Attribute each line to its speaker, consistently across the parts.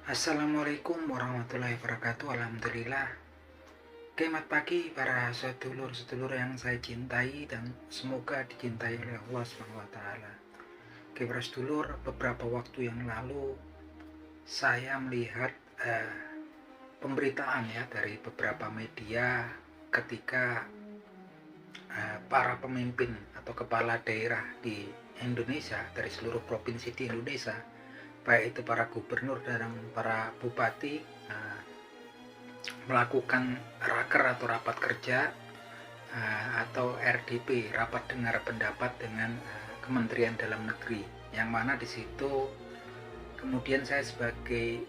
Speaker 1: Assalamualaikum warahmatullahi wabarakatuh. Alhamdulillah. Selamat pagi para sedulur-sedulur yang saya cintai dan semoga dicintai oleh Allah SWT. Oke para sedulur, beberapa waktu yang lalu saya melihat pemberitaan ya dari beberapa media ketika para pemimpin atau kepala daerah di Indonesia dari seluruh provinsi di Indonesia, baik itu para gubernur dan para bupati, melakukan raker atau rapat kerja atau RDP, rapat dengar pendapat dengan Kementerian Dalam Negeri, yang mana di situ kemudian saya sebagai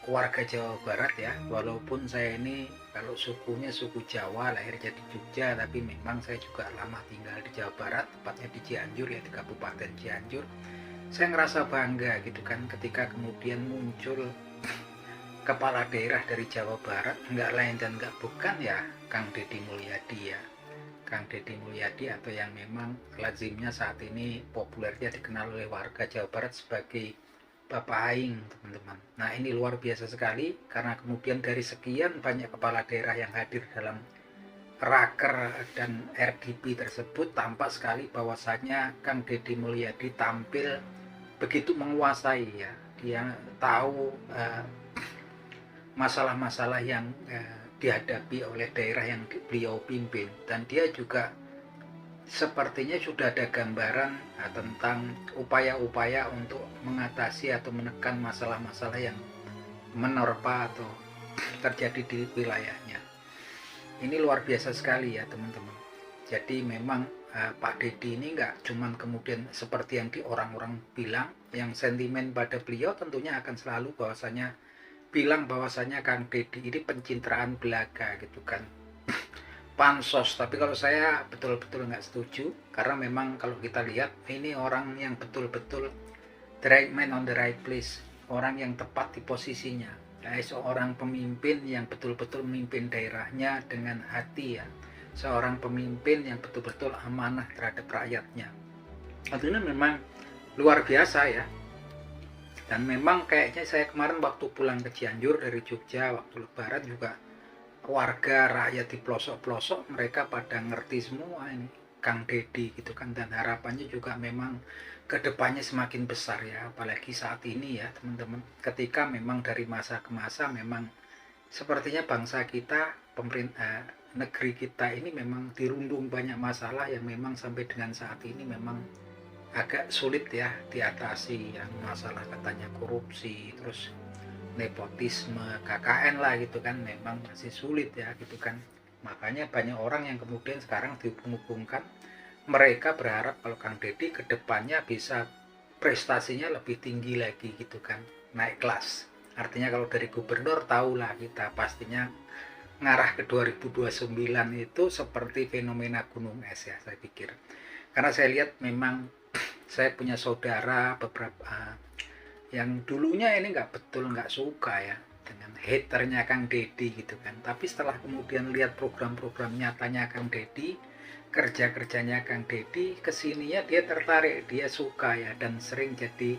Speaker 1: warga Jawa Barat ya, walaupun saya ini kalau sukunya suku Jawa, lahirnya di Jogja, tapi memang saya juga lama tinggal di Jawa Barat, tepatnya di Cianjur ya, di Kabupaten Cianjur. Saya ngerasa bangga gitu kan ketika kemudian muncul kepala daerah dari Jawa Barat, nggak lain dan nggak bukan ya Kang Deddy Mulyadi ya. Kang Deddy Mulyadi atau yang memang lazimnya saat ini populernya dikenal oleh warga Jawa Barat sebagai Bapak Aing, teman-teman. Nah, ini luar biasa sekali karena kemudian dari sekian banyak kepala daerah yang hadir dalam raker dan RDP tersebut, tampak sekali bahwasanya Kang Deddy Mulyadi tampil begitu menguasai ya. Dia tahu masalah-masalah yang dihadapi oleh daerah yang beliau pimpin, dan dia juga sepertinya sudah ada gambaran tentang upaya-upaya untuk mengatasi atau menekan masalah-masalah yang menerpa atau terjadi di wilayahnya. Ini luar biasa sekali ya teman-teman. Jadi memang Pak Deddy ini nggak cuman kemudian seperti yang di orang-orang bilang, yang sentimen pada beliau tentunya akan selalu bahwasanya bilang bahwasanya Kang Deddy ini pencitraan belaga gitu kan, pansos. Tapi kalau saya betul-betul nggak setuju, karena memang kalau kita lihat ini orang yang betul-betul the right man on the right place, orang yang tepat di posisinya, seorang pemimpin yang betul-betul memimpin daerahnya dengan hati ya, seorang pemimpin yang betul-betul amanah terhadap rakyatnya. Artinya memang luar biasa ya. Dan memang kayaknya saya kemarin waktu pulang ke Cianjur dari Jogja waktu lebaran juga, warga rakyat di pelosok-pelosok mereka pada ngerti semua ini Kang Deddy gitu kan, dan harapannya juga memang kedepannya semakin besar ya, apalagi saat ini ya teman-teman, ketika memang dari masa ke masa memang sepertinya bangsa kita, pemerintah negeri kita ini memang dirundung banyak masalah yang memang sampai dengan saat ini memang agak sulit ya diatasi, yang masalah katanya korupsi, terus nepotisme, KKN lah gitu kan, memang masih sulit ya gitu kan. Makanya banyak orang yang kemudian sekarang dihubung-hubungkan, mereka berharap kalau Kang Deddy kedepannya bisa prestasinya lebih tinggi lagi gitu kan, naik kelas. Artinya kalau dari gubernur tahulah kita pastinya ngarah ke 2029 itu seperti fenomena gunung es ya, saya pikir. Karena saya lihat memang saya punya saudara beberapa yang dulunya ini nggak suka ya dengan haternya Kang Deddy gitu kan, tapi setelah kemudian lihat program-program nyatanya Kang Deddy, kerja-kerjanya Kang Deddy, kesininya dia tertarik, dia suka ya, dan sering jadi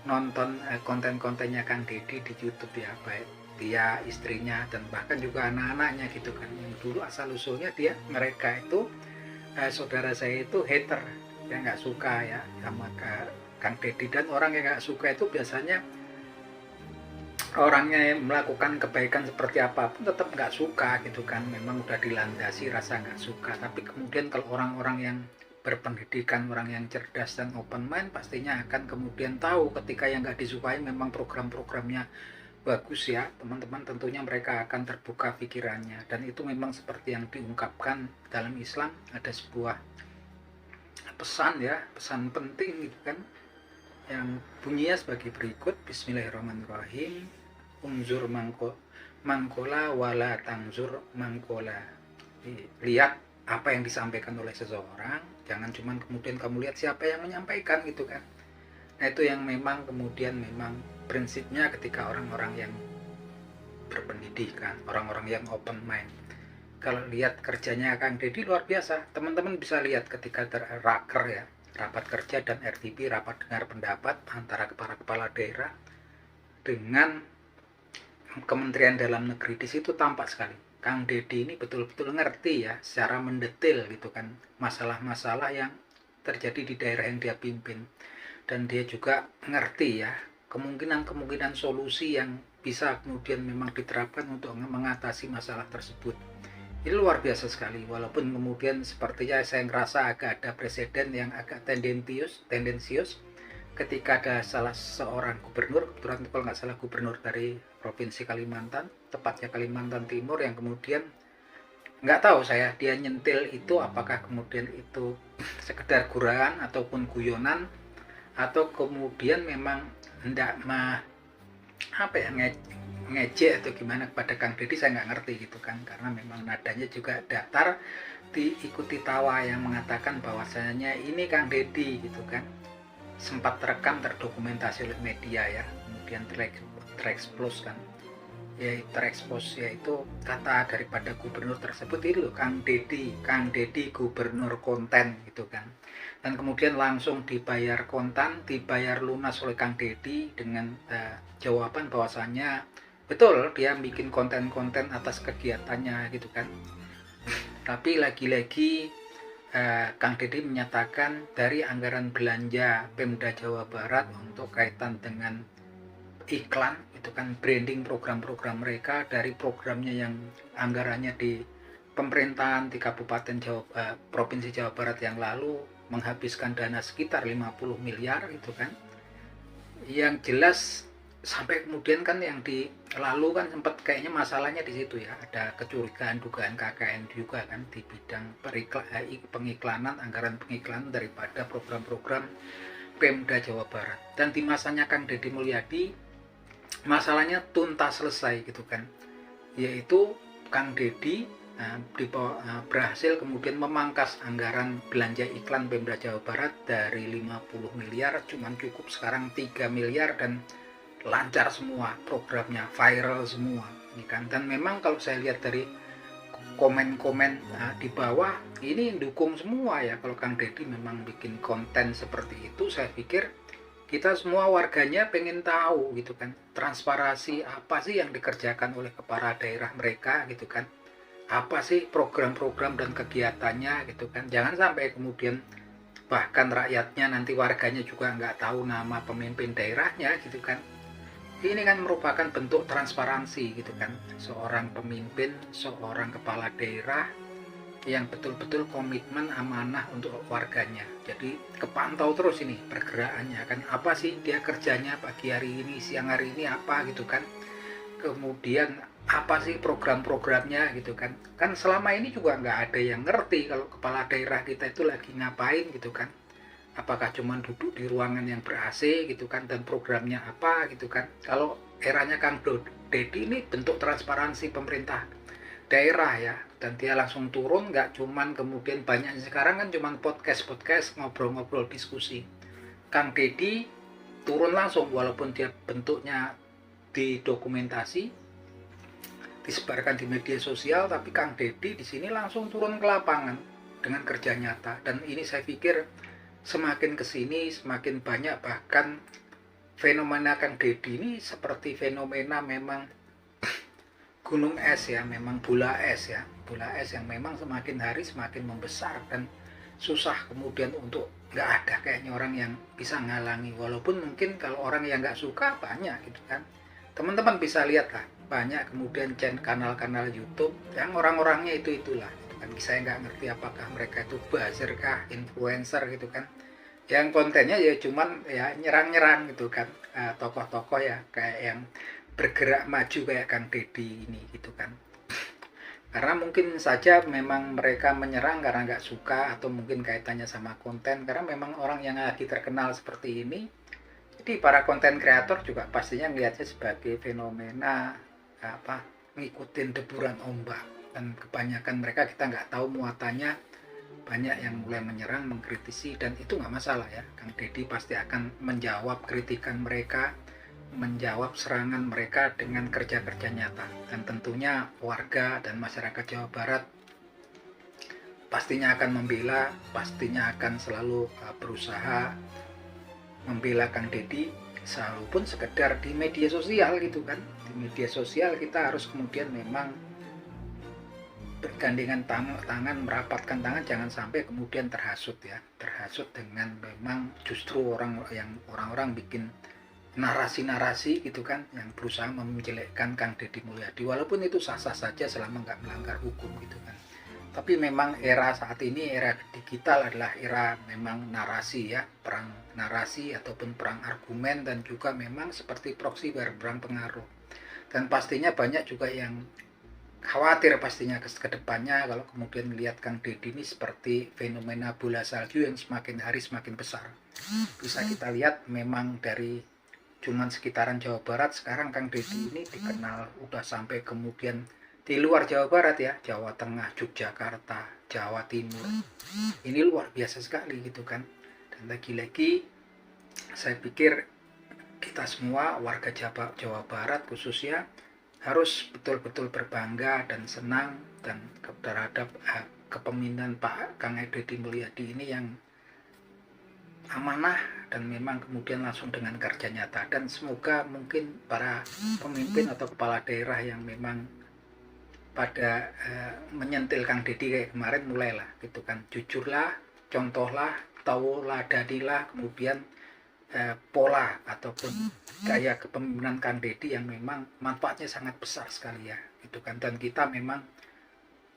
Speaker 1: nonton konten-kontennya Kang Deddy di YouTube ya, baik dia, istrinya, dan bahkan juga anak-anaknya gitu kan, yang dulu asal usulnya dia, mereka itu saudara saya itu hater, dia nggak suka ya sama Kang Deddy. Dan orang yang nggak suka itu biasanya orangnya yang melakukan kebaikan seperti apapun tetap nggak suka gitu kan, memang udah dilandasi rasa nggak suka. Tapi kemudian kalau orang-orang yang berpendidikan, orang yang cerdas dan open mind, pastinya akan kemudian tahu ketika yang nggak disukai memang program-programnya bagus ya teman-teman, tentunya mereka akan terbuka pikirannya. Dan itu memang seperti yang diungkapkan dalam Islam, ada sebuah pesan ya, pesan penting gitu kan, yang bunyinya sebagai berikut: Bismillahirrahmanirrahim, unzur mangkola wala tangzur mangkola. Lihat apa yang disampaikan oleh seseorang, jangan cuma kemudian kamu lihat siapa yang menyampaikan gitu kan. Nah itu yang memang kemudian memang prinsipnya ketika orang-orang yang berpendidikan, orang-orang yang open mind. Kalau lihat kerjanya Kang Deddy luar biasa, teman-teman bisa lihat ketika raker ya, rapat kerja dan RTP, rapat dengar pendapat antara para kepala daerah dengan Kementerian Dalam Negeri di situ tampak sekali Kang Deddy ini betul-betul ngerti ya secara mendetil gitu kan masalah-masalah yang terjadi di daerah yang dia pimpin, dan dia juga ngerti ya kemungkinan-kemungkinan solusi yang bisa kemudian memang diterapkan untuk mengatasi masalah tersebut. Ini luar biasa sekali, walaupun kemudian sepertinya saya ngerasa agak ada presiden yang agak tendensius ketika ada salah seorang gubernur, kebetulan kalau nggak salah gubernur dari provinsi Kalimantan, tepatnya Kalimantan Timur, yang kemudian nggak tahu saya dia nyentil itu apakah kemudian itu sekedar guraan ataupun guyonan, atau kemudian memang hendak ngejek atau gimana kepada Kang Deddy, saya nggak ngerti gitu kan, karena memang nadanya juga datar, diikuti tawa yang mengatakan bahwasanya ini Kang Deddy gitu kan, sempat terekam terdokumentasi oleh media ya, kemudian terekspos kan, yaitu kata daripada gubernur tersebut itu loh, Kang Deddy gubernur konten gitu kan, dan kemudian langsung dibayar kontan, dibayar lunas oleh Kang Deddy dengan jawaban bahwasanya betul dia bikin konten-konten atas kegiatannya gitu kan. Tapi lagi-lagi Kang Deddy menyatakan dari anggaran belanja Pemda Jawa Barat untuk kaitan dengan iklan itu kan, branding program-program mereka, dari programnya yang anggarannya di pemerintahan di Kabupaten Provinsi Jawa Barat yang lalu menghabiskan dana sekitar 50 miliar itu kan. Yang jelas sampai kemudian kan yang di lalu kan sempat kayaknya masalahnya di situ ya, ada kecurigaan dugaan KKN juga kan di bidang pengiklanan, anggaran pengiklanan daripada program-program Pemda Jawa Barat. Dan di masanya Kang Deddy Mulyadi masalahnya tuntas selesai gitu kan, yaitu Kang Deddy berhasil kemudian memangkas anggaran belanja iklan Pemda Jawa Barat dari 50 miliar cuman cukup sekarang 3 miliar, dan lancar semua programnya, viral semua ini kan. Dan memang kalau saya lihat dari komen-komen di bawah ini dukung semua ya kalau Kang Deddy memang bikin konten seperti itu. Saya pikir kita semua warganya pengen tahu gitu kan, transparansi apa sih yang dikerjakan oleh kepala daerah mereka gitu kan, apa sih program-program dan kegiatannya gitu kan. Jangan sampai kemudian bahkan rakyatnya nanti warganya juga nggak tahu nama pemimpin daerahnya gitu kan. Ini kan merupakan bentuk transparansi gitu kan, seorang pemimpin, seorang kepala daerah yang betul-betul komitmen amanah untuk warganya. Jadi kepantau terus ini pergerakannya kan, apa sih dia kerjanya pagi hari ini, siang hari ini apa gitu kan, kemudian apa sih program-programnya gitu kan. Kan selama ini juga nggak ada yang ngerti kalau kepala daerah kita itu lagi ngapain gitu kan, apakah cuma duduk di ruangan yang ber-AC gitu kan, dan programnya apa gitu kan. Kalau eranya Kang Deddy ini bentuk transparansi pemerintah daerah ya, dan dia langsung turun, nggak cuman kemudian banyak sekarang kan cuman podcast ngobrol-ngobrol diskusi. Kang Deddy turun langsung, walaupun dia bentuknya didokumentasi disebarkan di media sosial, tapi Kang Deddy di sini langsung turun ke lapangan dengan kerja nyata. Dan ini saya pikir semakin kesini semakin banyak, bahkan fenomena Kang Deddy ini seperti fenomena memang gunung es ya, memang bola es yang memang semakin hari semakin membesar, dan susah kemudian untuk, nggak ada kayaknya orang yang bisa ngalangi. Walaupun mungkin kalau orang yang nggak suka banyak gitu kan, teman-teman bisa lihat lah, banyak kemudian kanal-kanal YouTube yang orang-orangnya itulah gitu kan. Saya nggak ngerti apakah mereka itu buzzer kah, influencer gitu kan, yang kontennya ya cuman ya nyerang-nyerang gitu kan, tokoh-tokoh ya kayak yang bergerak maju kayak Kang Deddy ini gitu kan. Karena mungkin saja memang mereka menyerang karena nggak suka, atau mungkin kaitannya sama konten, karena memang orang yang lagi terkenal seperti ini. Jadi para konten kreator juga pastinya melihatnya sebagai fenomena ngikutin deburan ombak, dan kebanyakan mereka kita nggak tahu muatannya, banyak yang mulai menyerang, mengkritisi, dan itu nggak masalah ya. Kang Deddy pasti akan menjawab kritikan mereka, menjawab serangan mereka dengan kerja-kerja nyata. Dan tentunya warga dan masyarakat Jawa Barat pastinya akan membela, pastinya akan selalu berusaha membela Kang Deddy walaupun sekedar di media sosial gitu kan. Di media sosial kita harus kemudian memang bergandengan tangan, merapatkan tangan, jangan sampai kemudian terhasut ya, terhasut dengan memang justru orang-orang bikin narasi-narasi gitu kan, yang berusaha menjelekkan Kang Deddy Mulyadi, walaupun itu sah-sah saja selama nggak melanggar hukum gitu kan. Tapi memang era saat ini, era digital adalah era memang narasi ya, perang narasi ataupun perang argumen, dan juga memang seperti proxy perang pengaruh. Dan pastinya banyak juga yang khawatir pastinya ke depannya kalau kemudian melihat Kang Deddy ini seperti fenomena bola salju yang semakin hari semakin besar. Bisa kita lihat memang dari cuman sekitaran Jawa Barat, sekarang Kang Deddy ini dikenal udah sampai kemudian di luar Jawa Barat ya, Jawa Tengah, Yogyakarta, Jawa Timur. Ini luar biasa sekali gitu kan. Dan lagi-lagi saya pikir kita semua warga Jawa Barat khususnya harus betul-betul berbangga dan senang dan terhadap kepemimpinan Pak Kang Deddy Mulyadi ini yang amanah dan memang kemudian langsung dengan kerja nyata. Dan semoga mungkin para pemimpin atau kepala daerah yang memang pada menyentil Kang Deddy kayak kemarin, mulailah gitu kan, jujurlah, contohlah, tauladanilah kemudian pola ataupun gaya kepemimpinan Kang Deddy yang memang manfaatnya sangat besar sekali ya gitu kan. Dan kita memang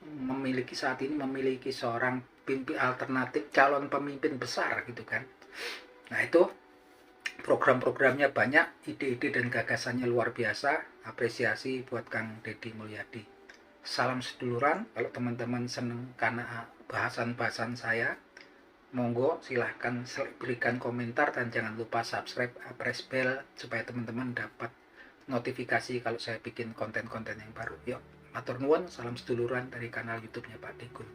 Speaker 1: memiliki saat ini memiliki seorang pimpin alternatif, calon pemimpin besar gitu kan. Nah itu program-programnya banyak, ide-ide dan gagasannya luar biasa. Apresiasi buat Kang Deddy Mulyadi. Salam seduluran. Kalau teman-teman senang karena bahasan-bahasan saya, monggo silahkan berikan komentar dan jangan lupa subscribe, press bell supaya teman-teman dapat notifikasi kalau saya bikin konten-konten yang baru. Yuk, matur nuwun, salam seduluran dari kanal YouTube-nya Pak Degun.